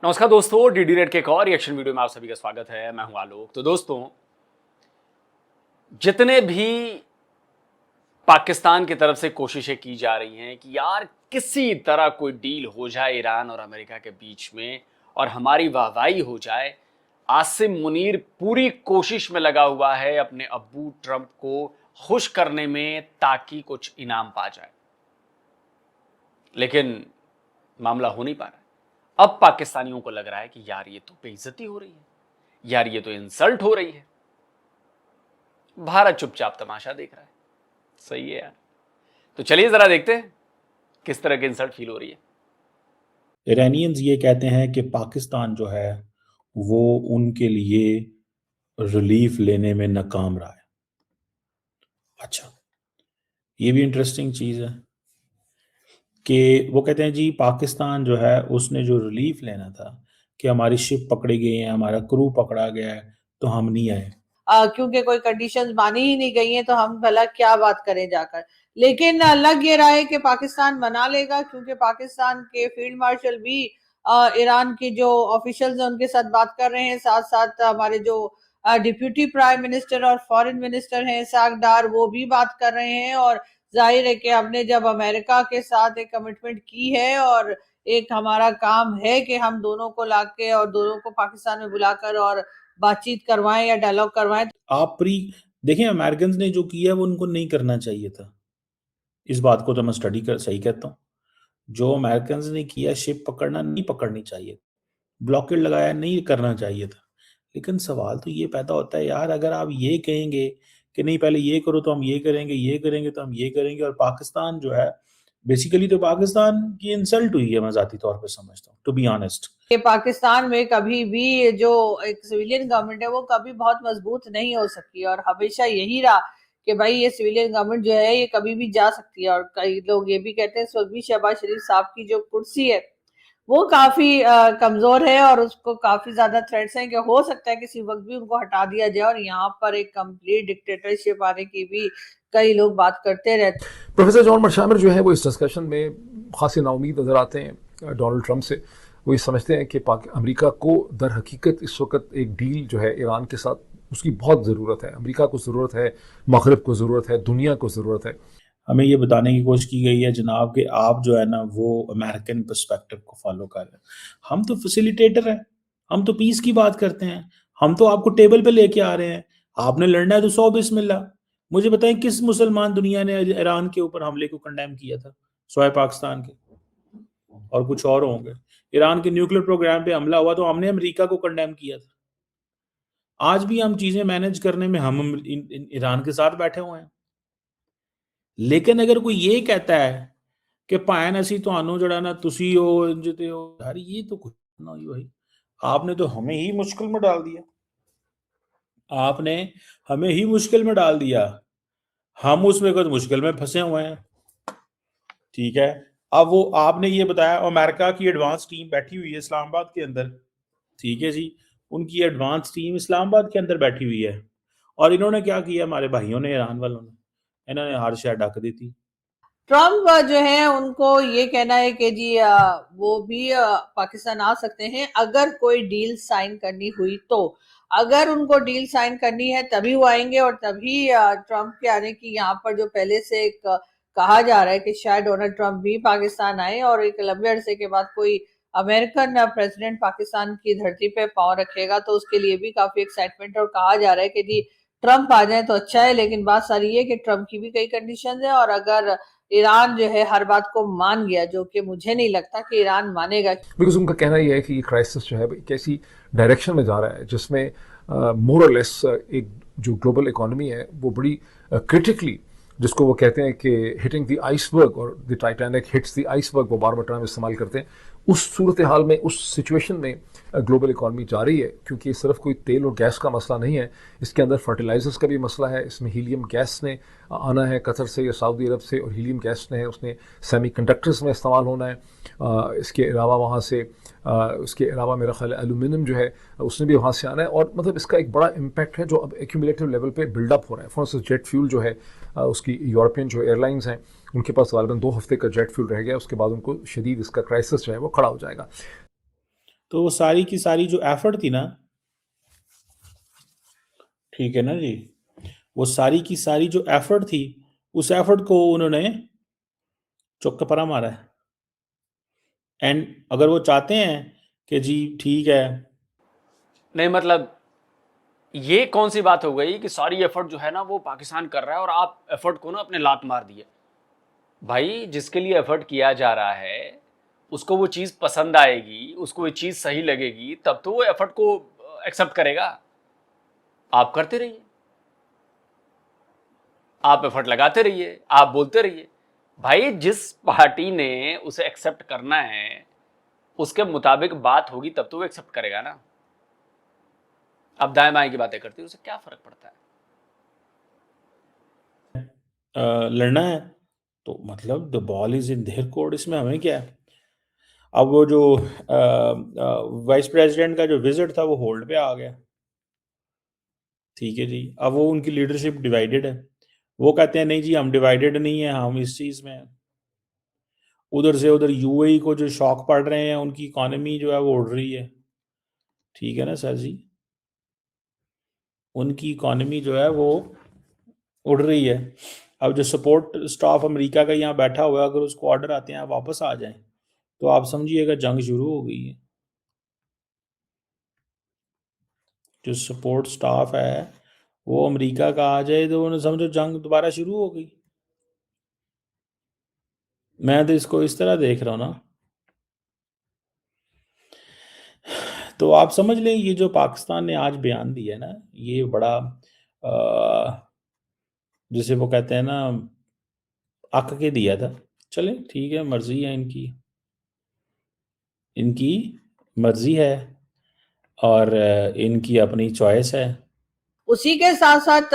नमस्कार दोस्तों, DD red के एक और रिएक्शन वीडियो में आप सभी का स्वागत है। मैं हूं आलोक। तो दोस्तों, जितने भी पाकिस्तान की तरफ से कोशिशें की जा रही हैं कि यार किसी तरह कोई डील हो जाए ईरान और अमेरिका के बीच में और हमारी वाहवाही हो जाए, आसिम मुनीर पूरी कोशिश में लगा हुआ है अपने अब्बू ट्रंप को खुश करने में ताकि कुछ इनाम पा जाए, लेकिन मामला हो नहीं पा रहा है। अब पाकिस्तानियों को लग रहा है कि यार ये तो बेइज्जती हो रही है, यार ये तो इंसल्ट हो रही है। भारत चुपचाप तमाशा देख रहा है। सही है यार। तो चलिए जरा देखते हैं किस तरह की इंसल्ट फील हो रही है। इरानियंस ये कहते हैं कि पाकिस्तान जो है वो उनके लिए रिलीफ लेने में नाकाम रहा है। अच्छा, ये भी इंटरेस्टिंग चीज़ है कि वो कहते हैं जी पाकिस्तान जो है उसने जो रिलीफ लेना था कि हमारी शिप पकड़ी गई है, हमारा क्रू पकड़ा गया है, तो हम नहीं आए। क्योंकि कोई कंडीशंस मानी ही नहीं गई हैं तो हम भला क्या बात करें जाकर। लेकिन लग ये रहा है कि पाकिस्तान मना लेगा, क्योंकि पाकिस्तान के फील्ड मार्शल भी ईरान की जो ऑफिशियल्स हैं उनके साथ बात कर रहे हैं। साथ साथ हमारे जो डिप्यूटी प्राइम मिनिस्टर और फॉरेन मिनिस्टर हैं सागडार, वो भी बात कर रहे हैं। और जाहिर है कि हमने जब अमेरिका के साथ एक कमिटमेंट की है और एक हमारा काम है कि हम दोनों को लाके और दोनों को पाकिस्तान में बुलाकर और बातचीत करवाएं या डायलॉग करवाएं। आप प्री देखें, अमेरिकन ने जो किया वो उनको नहीं करना चाहिए था। इस बात को तो मैं स्टडी कर सही कहता हूँ। जो अमेरिकन ने किया, शिप पकड़ना नहीं पकड़नी चाहिए, ब्लॉकेड लगाया नहीं करना चाहिए था। लेकिन सवाल तो ये पैदा होता है यार, अगर आप ये कहेंगे कि नहीं पहले ये करो तो हम ये करेंगे, ये करेंगे तो हम ये करेंगे, और पाकिस्तान जो है बेसिकली तो पाकिस्तान की इंसल्ट हुई है, मैं जाती तौर पे समझता हूँ, टू बी ऑनेस्ट। कि पाकिस्तान में कभी भी जो एक सिविलियन गवर्नमेंट है वो कभी बहुत मजबूत नहीं हो सकती, और हमेशा यही रहा कि भाई ये सिविलियन गवर्नमेंट जो है ये कभी भी जा सकती है। और कई लोग ये भी कहते हैं स्वर्गीय शहबाज शरीफ साहब की जो कुर्सी है वो काफी कमजोर है और उसको काफी ज्यादा थ्रेट्स हैं कि हो सकता है किसी वक्त भी उनको हटा दिया जाए, और यहाँ पर एक कंप्लीट डिक्टेटरशिप आने की भी कई लोग बात करते रहते हैं। प्रोफेसर जॉन मर्शामर जो है वो इस डिस्कशन में खासी नाउमीद नज़र आते हैं डोनाल्ड ट्रंप से। वो ये समझते हैं कि अमेरिका को दर हकीकत इस वक्त एक डील जो है ईरान के साथ उसकी बहुत ज़रूरत है। अमेरिका को ज़रूरत है, मगरब को ज़रूरत है, दुनिया को ज़रूरत है। हमें ये बताने की कोशिश की गई है जनाब कि आप जो है ना वो अमेरिकन पर्सपेक्टिव को फॉलो कर रहे हैं। हम तो फैसिलिटेटर हैं, हम तो पीस की बात करते हैं, हम तो आपको टेबल पे लेके आ रहे हैं। आपने लड़ना है तो सौ बिस्मिल्लाह। मुझे बताएं किस मुसलमान दुनिया ने ईरान के ऊपर हमले को कंडेम किया था, सिवाय पाकिस्तान के? और कुछ और होंगे। ईरान के न्यूक्लियर प्रोग्राम पे हमला हुआ तो हमने अमेरिका को कंडेम किया था। आज भी हम चीजें मैनेज करने में हम ईरान के साथ बैठे हुए हैं। लेकिन अगर कोई ये कहता है कि भैन असी तुहानू जड़ा ना तुसी हो इंजते हो, यार ये तो कुछ ना हुई भाई। आपने तो हमें ही मुश्किल में डाल दिया, आपने हमें ही मुश्किल में डाल दिया। हम उसमें कुछ मुश्किल में फंसे हुए हैं, ठीक है। अब वो आपने ये बताया अमेरिका की एडवांस टीम बैठी हुई है इस्लामाबाद के अंदर, ठीक है जी। उनकी एडवांस टीम इस्लामाबाद के अंदर बैठी हुई है, और इन्होंने क्या किया, हमारे भाइयों ने, ईरान वालों ने, इन्होंने हर शहर ढक दी थी। ट्रम्प जो है उनको ये कहना है कि जी वो भी पाकिस्तान आ सकते हैं अगर कोई डील साइन करनी हुई तो। अगर उनको डील साइन करनी है तभी वो आएंगे, और तभी ट्रम्प के आने की यहाँ पर जो पहले से एक कहा जा रहा है कि शायद डोनाल्ड ट्रम्प भी पाकिस्तान आए और एक लंबे अरसे के बाद कोई अमेरिकन प्रेसिडेंट पाकिस्तान की धरती पे पांव रखेगा, तो उसके लिए भी काफी एक्साइटमेंट। और कहा जा रहा है कि जी ट्रम्प आ जाए तो अच्छा है, लेकिन बात सारी है कि ट्रम्प की भी कई कंडीशंस है, और अगर ईरान जो है हर बात को मान गया, जो कि मुझे नहीं लगता कि ईरान मानेगा। बिकॉज उनका कहना यह है कि ये क्राइसिस जो है एक ऐसी डायरेक्शन में जा रहा है जिसमें मोर और लेस एक जो ग्लोबल इकोनॉमी है वो बड़ी क्रिटिकली, जिसको वो कहते हैं कि हिटिंग द आइसबर्ग और the Titanic hits the iceberg, वो बार बार टर्म इस्तेमाल करते हैं। उस सूरत हाल में, उस सिचुएशन में ग्लोबल इकॉनमी जा रही है, क्योंकि ये सिर्फ कोई तेल और गैस का मसला नहीं है, इसके अंदर फर्टिलाइजर्स का भी मसला है। इसमें हीलियम गैस ने आना है कतर से या सऊदी अरब से, और हीलियम गैस ने उसने सेमीकंडक्टर्स में इस्तेमाल होना है। इसके अलावा वहाँ से उसके अलावा मेरा ख्याल है एलुमिनियम जो है उसने भी वहाँ से आना है, और मतलब इसका एक बड़ा इम्पैक्ट है जो अब एक्यूमुलेटिव लेवल पे बिल्डअप हो रहा है। फॉर इंस्टेंस जेट फ्यूल जो है उसकी यूरोपियन जो एयरलाइंस हैं उनके पास गालिबन 2 हफ्ते का जेट फ्यूल रह गया, उसके बाद उनको शदीद इसका क्राइसिस जो है वो खड़ा हो जाएगा। तो वो सारी की सारी जो एफर्ट थी ना, ठीक है ना जी, वो सारी की सारी जो एफर्ट थी, उस एफर्ट को उन्होंने चौक का मारा है। एंड अगर वो चाहते हैं कि जी ठीक है, नहीं मतलब ये कौन सी बात हो गई कि सारी एफर्ट जो है ना वो पाकिस्तान कर रहा है और आप एफर्ट को ना अपने लात मार दिए। भाई जिसके लिए एफर्ट किया जा रहा है उसको वो चीज़ पसंद आएगी, उसको वो चीज़ सही लगेगी, तब तो वो एफर्ट को एक्सेप्ट करेगा। आप करते रहिए, आप एफर्ट लगाते रहिए, आप बोलते रहिए। भाई जिस पार्टी ने उसे एक्सेप्ट करना है उसके मुताबिक बात होगी तब तो वो एक्सेप्ट करेगा ना। अब दाएं बाएं की बातें करती है, उसे क्या फर्क पड़ता है। लड़ना है तो मतलब the ball is in their court, इसमें हमें क्या है। अब वो जो वाइस प्रेसिडेंट का जो विजिट था वो होल्ड पे आ गया, ठीक है जी। अब वो उनकी लीडरशिप डिवाइडेड है, वो कहते हैं नहीं जी हम डिवाइडेड नहीं है, हम इस चीज़ में हैं। उधर से उधर यूएई को जो शॉक पड़ रहे हैं, उनकी इकोनॉमी जो है वो उड़ रही है, ठीक है ना सर जी, उनकी इकोनॉमी जो है वो उड़ रही है। अब जो सपोर्ट स्टाफ अमेरिका का यहाँ बैठा हुआ है, अगर उसको ऑर्डर आते हैं आप वापस आ जाएं, तो आप समझिएगा जंग शुरू हो गई है। जो सपोर्ट स्टाफ है वो अमेरिका का आ जाए तो उन्हें समझो जंग दोबारा शुरू हो गई। मैं तो इसको इस तरह देख रहा हूँ ना, तो आप समझ लें ये जो पाकिस्तान ने आज बयान दिया है ना, ये बड़ा जिसे वो कहते हैं ना अक के दिया था। चले ठीक है, मर्जी है इनकी, इनकी मर्जी है और इनकी अपनी चॉइस है। उसी के साथ साथ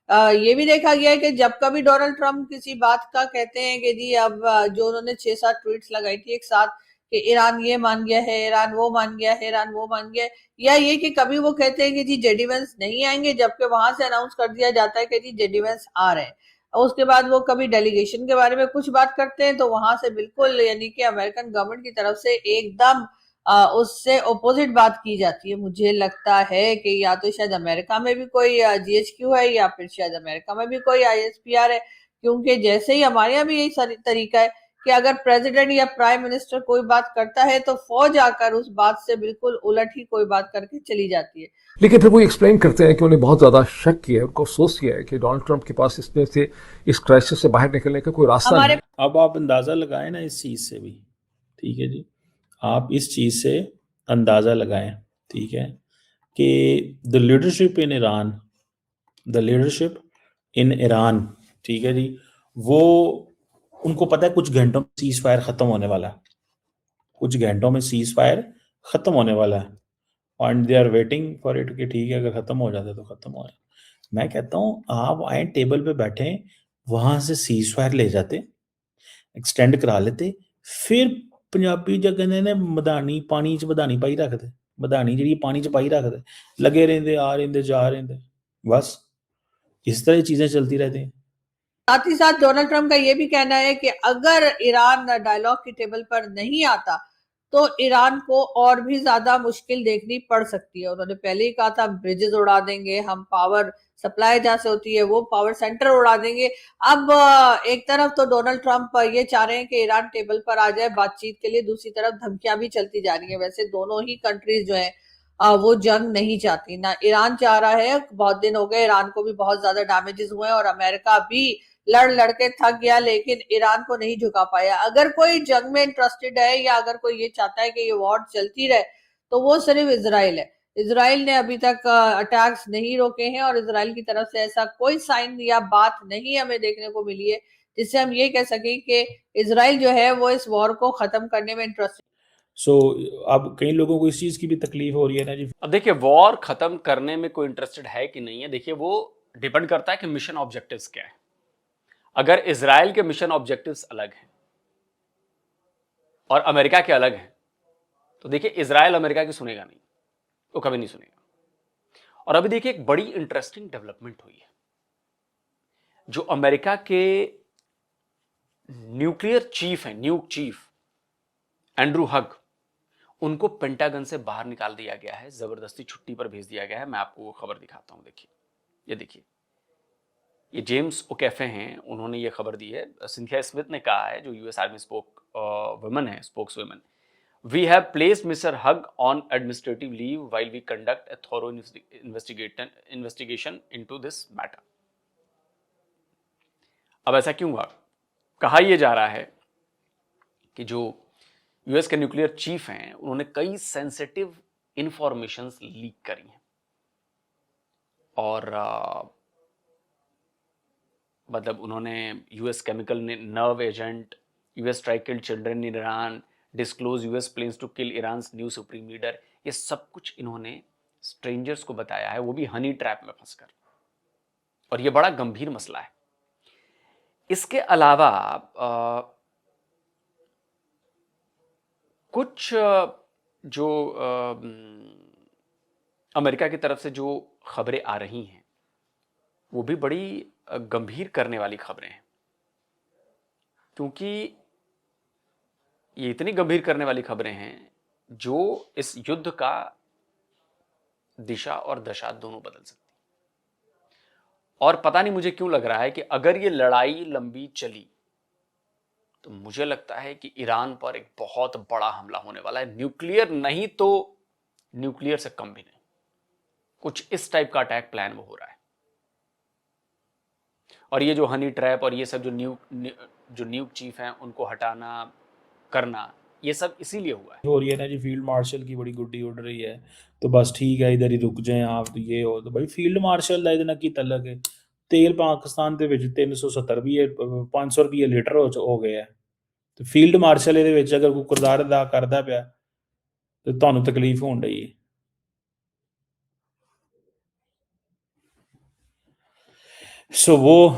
ये भी देखा गया है कि जब कभी डोनाल्ड ट्रंप किसी बात का कहते हैं कि जी अब जो उन्होंने 6-7 ट्वीट्स लगाई थी एक साथ कि ईरान ये मान गया है, ईरान वो मान गया है, ईरान वो मान गया है, या ये कि कभी वो कहते हैं कि जी जेडी वेंस नहीं आएंगे जबकि वहां से अनाउंस कर दिया जाता है कि जी जेडी वेंस आ रहे हैं। और उसके बाद वो कभी डेलीगेशन के बारे में कुछ बात करते हैं तो वहां से बिल्कुल यानी कि अमेरिकन गवर्नमेंट की तरफ से एकदम उससे अपोजिट बात की जाती है। मुझे लगता है कि या तो शायद अमेरिका में भी कोई जीएचक्यू है या फिर शायद अमेरिका में भी कोई आईएसपीआर है, क्योंकि जैसे ही हमारे यहाँ भी यही तरीका है कि अगर प्रेसिडेंट या प्राइम मिनिस्टर कोई बात करता है तो फौज आकर उस बात से बिल्कुल उलट ही कोई बात करके चली जाती है। लेकिन फिर वो एक्सप्लेन करते हैं कि उन्हें बहुत ज़्यादा शक किया है, उनको अफसोस किया है कि डोनाल्ड ट्रंप के पास इसमें से इस क्राइसिस से बाहर निकलने का कोई रास्ता नहीं हमारे है। अब आप अंदाज़ा लगाएं ना इस चीज़ से भी, ठीक है जी, आप इस चीज़ से अंदाज़ा लगाएं, ठीक है, कि the leadership in Iran, the leadership in Iran, ठीक है जी, वो उनको पता है कुछ घंटों में सीज फायर ख़त्म होने वाला है, कुछ घंटों में सीज फायर ख़त्म होने वाला है, and they are waiting for it कि ठीक है अगर ख़त्म हो जाता है तो ख़त्म हो जाए। मैं कहता हूँ आप आए टेबल पे बैठे, वहाँ से सीज फायर ले जाते, एक्सटेंड करा लेते, फिर पंजाबी च कहंदे ने मधानी पानी च मधानी पाई रखदे, मधानी जिहड़ी पानी च पाई रखदे, लगे रहंदे आ रहंदे जा रहंदे, बस इस तरह चीज़ें चलती रहती हैं। साथ ही साथ डोनाल्ड ट्रंप का ये भी कहना है कि अगर ईरान डायलॉग की टेबल पर नहीं आता तो ईरान को और भी ज्यादा मुश्किल देखनी पड़ सकती है। उन्होंने पहले ही कहा था ब्रिजेस उड़ा देंगे, हम पावर सप्लाई जहां से होती है वो पावर सेंटर उड़ा देंगे। अब एक तरफ तो डोनाल्ड ट्रंप ये चाह रहे हैं कि ईरान टेबल पर आ जाए बातचीत के लिए, दूसरी तरफ धमकियां भी चलती जा रही है। वैसे दोनों ही कंट्रीज जो है वो जंग नहीं चाहती, ना ईरान चाह रहा है। बहुत दिन हो गए, ईरान को भी बहुत ज्यादा डैमेजेस हुए और अमेरिका भी लड़ लड़के थक गया, लेकिन ईरान को नहीं झुका पाया। अगर कोई जंग में इंटरेस्टेड है या अगर कोई ये चाहता है कि ये वॉर चलती रहे तो वो सिर्फ इसराइल है। इसराइल ने अभी तक अटैक्स नहीं रोके हैं और इसराइल की तरफ से ऐसा कोई साइन या बात नहीं हमें देखने को मिली है जिससे हम ये कह सकें कि इसराइल जो है वो इस वॉर को खत्म करने में इंटरेस्टेड। सो अब कई लोगों को इस चीज़ की भी तकलीफ हो रही है ना जी। अब देखिए वॉर खत्म करने में कोई इंटरेस्टेड है कि नहीं है, देखिए वो डिपेंड करता है कि मिशन ऑब्जेक्टिव्स क्या है। अगर इसराइल के मिशन ऑब्जेक्टिव्स अलग हैं और अमेरिका के अलग हैं तो देखिए इसराइल अमेरिका की सुनेगा नहीं, वो कभी नहीं सुनेगा। और अभी देखिए एक बड़ी इंटरेस्टिंग डेवलपमेंट हुई है, जो अमेरिका के न्यूक्लियर चीफ हैं, न्यूक चीफ एंड्रू हग, उनको पेंटागन से बाहर निकाल दिया गया है, जबरदस्ती छुट्टी पर भेज दिया गया है। मैं आपको वो खबर दिखाता हूं, देखिए, ये देखिए, ये जेम्स ओकेफे हैं, उन्होंने ये खबर दी है। सिंथिया स्मिथ ने कहा है, जो यूएस आर्मी वुमन है, spokeswoman, we have placed mister Hug on administrative leave while we conduct a thorough investigation into this matter. अब ऐसा क्यों हुआ? कहा यह जा रहा है कि जो यूएस के न्यूक्लियर चीफ हैं, उन्होंने कई सेंसिटिव इंफॉर्मेशंस लीक करी हैं और मतलब उन्होंने US chemical nerve agent, US strike killed children in Iran, disclose US plans to kill Iran new supreme leader, ये सब कुछ इन्होंने स्ट्रेंजर्स को बताया है, वो भी हनी ट्रैप में फंसकर। और ये बड़ा गंभीर मसला है। इसके अलावा कुछ जो अमेरिका की तरफ से जो खबरें आ रही हैं, वो भी बड़ी गंभीर करने वाली खबरें हैं, क्योंकि ये इतनी गंभीर करने वाली खबरें हैं जो इस युद्ध का दिशा और दशा दोनों बदल सकती। और पता नहीं मुझे क्यों लग रहा है कि अगर ये लड़ाई लंबी चली तो मुझे लगता है कि ईरान पर एक बहुत बड़ा हमला होने वाला है। न्यूक्लियर नहीं तो न्यूक्लियर से कम भी नहीं, कुछ इस टाइप का अटैक प्लान वो हो रहा है। और ये जो हनी ट्रैप और ये सब जो न्यूक चीफ हैं, उनको हटाना करना, ये सब इसीलिए हुआ है। हो रही है ना जी, फील्ड मार्शल की बड़ी गुड्डी उड़ रही है, तो बस ठीक है इधर ही रुक जाएं आप, तो ये हो तो भाई फील्ड मार्शल ਦਾ ਇਹਦੇ ਕੀ ਤਲਕ ਹੈ। ਤੇਲ ਪਾਕਿਸਤਾਨ ਦੇ ਵਿੱਚ 370 ਵੀ 500 ਰੁਪਏ ਲੀਟਰ ਹੋ ਗਿਆ, ਤੇ ਫੀਲਡ ਮਾਰਸ਼ਲ ਇਹਦੇ ਵਿੱਚ ਅਗਰ ਕੋਈ ਕਿਰਦਾਰ ਅਦਾ ਕਰਦਾ ਪਿਆ ਤੇ ਤੁਹਾਨੂੰ ਤਕਲੀਫ ਹੋਣ ਰਹੀ ਹੈ। सो वो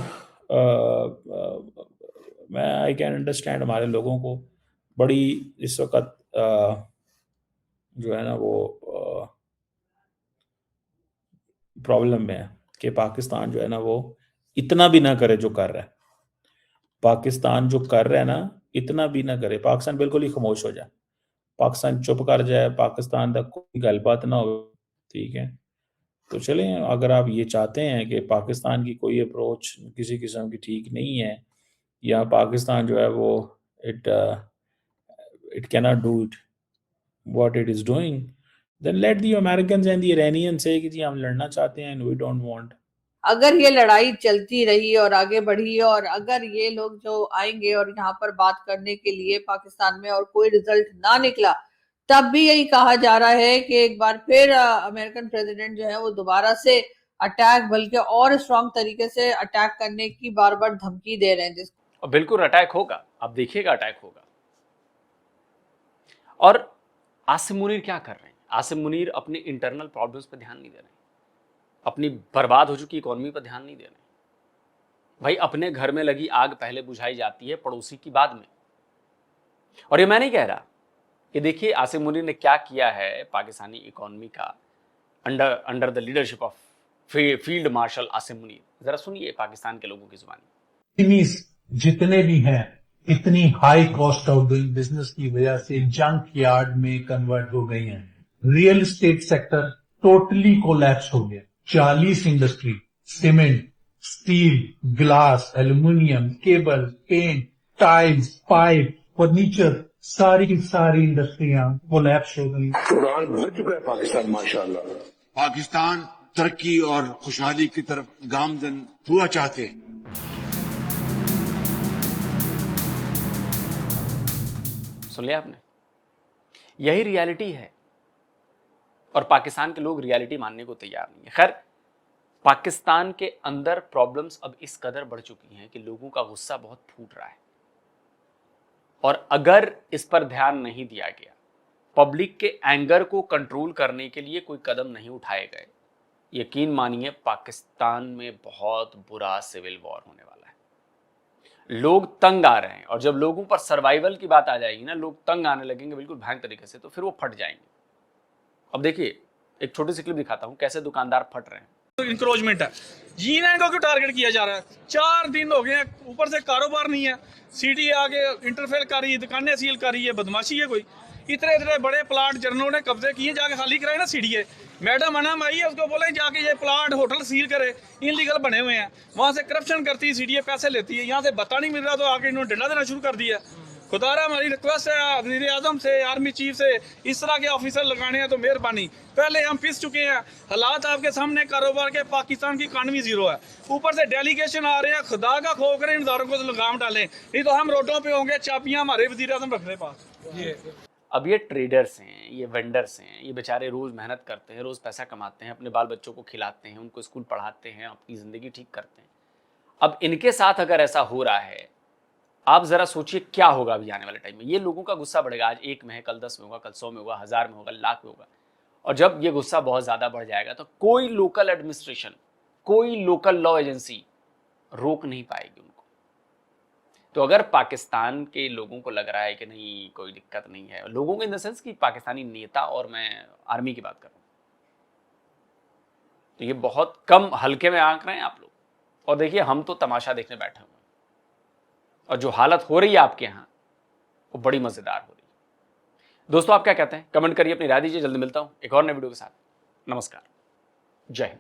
मैं आई कैन अंडरस्टैंड हमारे लोगों को बड़ी इस वक्त जो है ना वो प्रॉब्लम में है कि पाकिस्तान जो है ना वो इतना भी ना करे जो कर रहा है। पाकिस्तान जो कर रहा है ना, इतना भी ना करे, पाकिस्तान बिल्कुल ही खामोश हो जाए, पाकिस्तान चुप कर जाए, पाकिस्तान तक कोई गलबात ना हो, ठीक है। तो चलें, अगर आप ये चाहते हैं कि पाकिस्तान की कोई अप्रोच किसी किस्म की ठीक नहीं है, या पाकिस्तान जो है वो it can not do it what it is doing, then let the Americans and the Iranians say कि जी हम लड़ना चाहते हैं एंड वी डोंट वांट। अगर ये लड़ाई चलती रही और आगे बढ़ी और अगर ये लोग जो आएंगे और यहाँ पर बात करने के लिए पाकिस्तान में और कोई रिजल्ट ना निकला, तब भी यही कहा जा रहा है कि एक बार फिर अमेरिकन प्रेसिडेंट जो है वो दोबारा से अटैक, बल्कि और स्ट्रॉन्ग तरीके से अटैक करने की बार बार धमकी दे रहे हैं। और बिल्कुल अटैक होगा, आप देखिएगा अटैक होगा। और आसिम मुनीर क्या कर रहे हैं? आसिम मुनीर अपने इंटरनल प्रॉब्लम्स पर ध्यान नहीं दे रहे, अपनी बर्बाद हो चुकी इकोनॉमी पर ध्यान नहीं दे रहे। भाई अपने घर में लगी आग पहले बुझाई जाती है, पड़ोसी की बाद में। और ये मैं नहीं कह रहा, ये देखिए आसिम मुनीर ने क्या किया है पाकिस्तानी इकोनॉमी का under the leadership of field marshal Asim Munir. जरा सुनिए पाकिस्तान के लोगों की जुबानी। जितने भी हैं इतनी high cost of doing business की वजह से जंक यार्ड में कन्वर्ट हो गई हैं। Real estate sector totally collapse हो गया। 40 industry, cement, steel, glass, aluminium, cable, paint, tiles, pipe, furniture, सारी की सारी इंडस्ट्रियां कोलैप्स हो गई। उड़ान भर चुका है पाकिस्तान माशाल्लाह। पाकिस्तान तरक्की और खुशहाली की तरफ गामजन हुआ चाहते हैं। सुन लिया आपने, यही रियलिटी है और पाकिस्तान के लोग रियलिटी मानने को तैयार नहीं है। खैर, पाकिस्तान के अंदर प्रॉब्लम्स अब इस कदर बढ़ चुकी हैं कि लोगों का गुस्सा बहुत फूट रहा है और अगर इस पर ध्यान नहीं दिया गया, पब्लिक के एंगर को कंट्रोल करने के लिए कोई कदम नहीं उठाए गए, यकीन मानिए पाकिस्तान में बहुत बुरा सिविल वॉर होने वाला है। लोग तंग आ रहे हैं और जब लोगों पर सर्वाइवल की बात आ जाएगी ना, लोग तंग आने लगेंगे बिल्कुल भयंकर तरीके से, तो फिर वो फट जाएंगे। अब देखिए एक छोटी सी क्लिप दिखाता हूं कैसे दुकानदार फट रहे हैं। इंक्रोचमेंट है, जीएनएन को क्यों टारगेट किया जा रहा है? 4 दिन हो गए हैं, ऊपर से कारोबार नहीं है, सिटी आगे इंटरफेयर कर रही है, दुकानें सील कर रही है, बदमाशी है कोई। इतने इतने बड़े प्लाट जर्नलों ने कब्जे किए, जाके खाली कराए ना सीडीए। मैडम अनम आई है, उसको बोले जाके ये प्लाट होटल सील करे, इनलीगल बने हुए हैं। वहाँ से करप्शन करती है सीडीए, पैसे लेती है, यहाँ से बता नहीं मिल रहा तो आके इन्होंने डंडा देना शुरू कर दिया। खुदारा हमारी रिक्वेस्ट है वज़ीर आज़म से, आर्मी चीफ से, इस तरह के ऑफिसर लगाने हैं तो मेहरबानी। पहले हम पिस चुके हैं, हालात आपके सामने, कारोबार के पाकिस्तान की इकॉनमी जीरो है, ऊपर से डेलीगेशन आ रहे हैं। खुदा का खौफ करें, इन इदारों को लगाम डालें, नहीं तो हम रोडों पे होंगे, चाबियां हमारे वज़ीर आज़म रखने पास। अब ये ट्रेडर्स हैं, ये वेंडर्स हैं, ये बेचारे रोज़ मेहनत करते हैं, रोज़ पैसा कमाते हैं, अपने बाल बच्चों को खिलाते हैं, उनको स्कूल पढ़ाते हैं, अपनी ज़िंदगी ठीक करते हैं। अब इनके साथ अगर ऐसा हो रहा है, आप ज़रा सोचिए क्या होगा अभी आने वाले टाइम में। ये लोगों का गुस्सा बढ़ेगा, आज 1 में है, कल 10 में होगा, कल 100 में होगा, 1000 में होगा, लाख में होगा। और जब ये गुस्सा बहुत ज़्यादा बढ़ जाएगा तो कोई लोकल एडमिनिस्ट्रेशन, कोई लोकल लॉ एजेंसी रोक नहीं पाएगी उनको। तो अगर पाकिस्तान के लोगों को लग रहा है कि नहीं कोई दिक्कत नहीं है, लोगों को इन द सेंस कि पाकिस्तानी नेता, और मैं आर्मी की बात कर रहा हूँ, तो ये बहुत कम हल्के में आंक रहे हैं आप लोग। और देखिए हम तो तमाशा देखने बैठे हुए हैं, और जो हालत हो रही है आपके यहाँ वो बड़ी मजेदार हो रही है। दोस्तों आप क्या कहते हैं, कमेंट करिए, अपनी राय दीजिए। जल्दी मिलता हूं एक और नए वीडियो के साथ। नमस्कार, जय हिंद।